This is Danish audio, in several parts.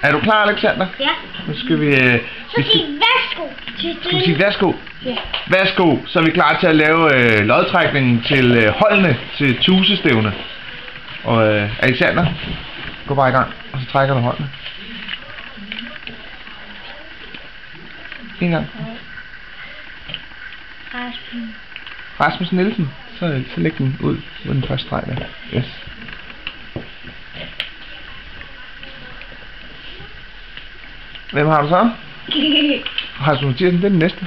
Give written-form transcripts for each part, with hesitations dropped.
Er du klar, Alexander? Ja. Nu skal vi... Så sig værsgo. Skal vi sige værsgo? Ja. Værsgo, så er vi klar til at lave lodtrækningen til holdene til tusestævne. Og Alexander, gå bare i gang, og så trækker du holdene. En gang. Rasmus Nielsen. Så læg den ud på den første streg der. Yes. Hvem har du så? Rasmus Mathiasen, det er den næste.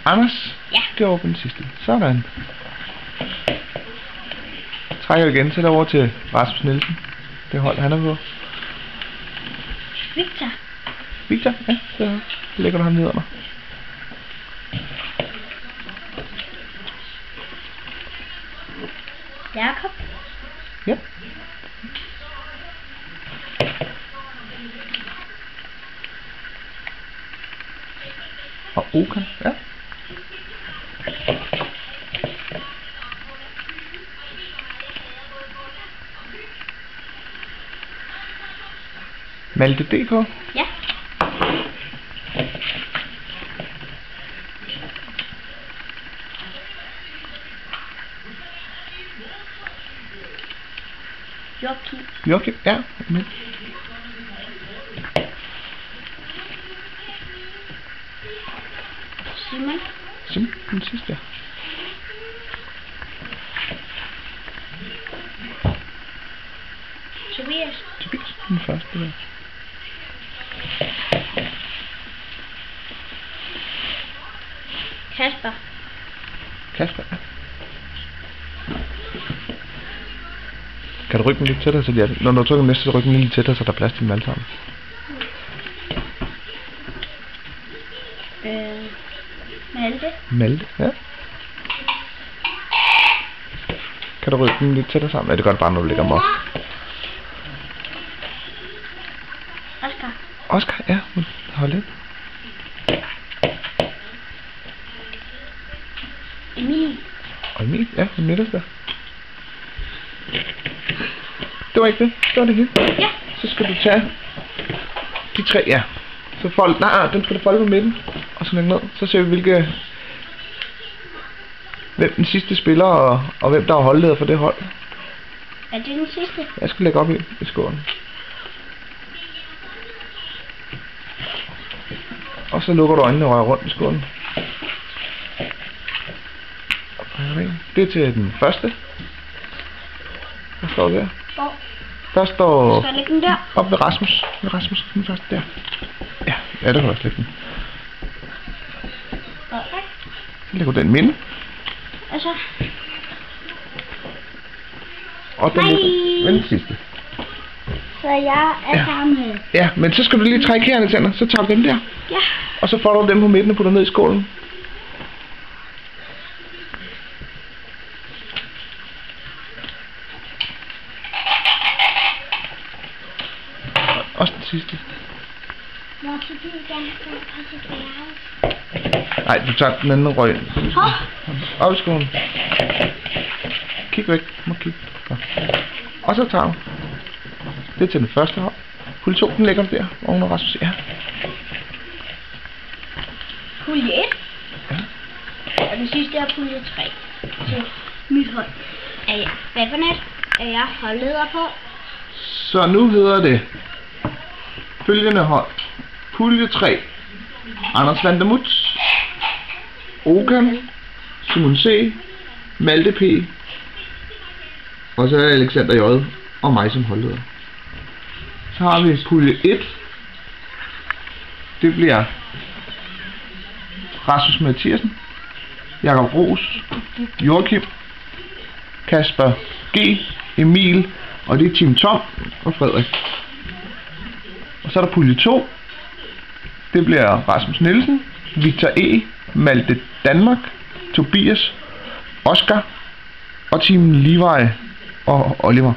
Anders? Ja. Det var den sidste. Sådan. Trækker igen, så over til Rasmus Nielsen. Det hold han er på. Victor? Ja, så lægger du ham ned under. Jakob? Ja. Og Okan, ja. Malte DK? Ja. Joachim, ja. Men. Simon, den sidste. Tobias, den første der. Kasper, ja. Kan du rykke den lidt tættere, så når du trykker næste, så rykker den lidt tættere, så der er plads til dem alle sammen. Malte, ja. Kan du rykke den lidt tættere sammen? Ja, det gør det bare, når du lægger dem op. Oscar, ja. Hold lidt. Emil, ja, den midterste der. Det var ikke det. Det var det hele. Ja. Så skal du tage de tre, ja. Så fold, den skal du folde på midten. Og så lægge ned. Så ser vi hvem den sidste spiller og hvem der er holdleder for det hold. Er det den sidste? Jeg skal lægge op i skålen. Og så lukker du øjnene og rører rundt i skålen. Det er til den første. Hvad står der? Hvor? Der står... Skal jeg lægge den der? Op ved Rasmus. Rasmus, den første der. Ja, det kan du også lægge den. Okay. Så lægger du den minde. Altså... Og den den sidste. Så jeg er sammen. Ja, men så skal du lige trække her, Alexander. Så tager du dem der. Ja. Og så får du dem på midten og putter ned i skålen. Også den sidste. Nej, du tager den anden røg. Op i skålen. Kig væk. Må kigge. Og så tager du. Det er til den første hold. Pulje 2, den lægger der. Oven og Rasmus, ja. Pulje 1. Ja. Og den sidste er pulje 3. Til mit hold. Hvad for net er jeg holdleder på? Så nu hedder det følgende hold. Pulje 3. Anders Vandermuth, Okan, Simon C, Malte P, og så er Alexander J og mig som holdleder. Så har vi pulje 1. Det bliver Rasmus Mathiasen, Jakob Ros, Joachim, Kasper G, Emil, og det er Team Tom og Frederik. Og så er der pulje 2. Det bliver Rasmus Nielsen, Victor E, Malte Danmark, Tobias, Oscar og Team Levi og Oliver.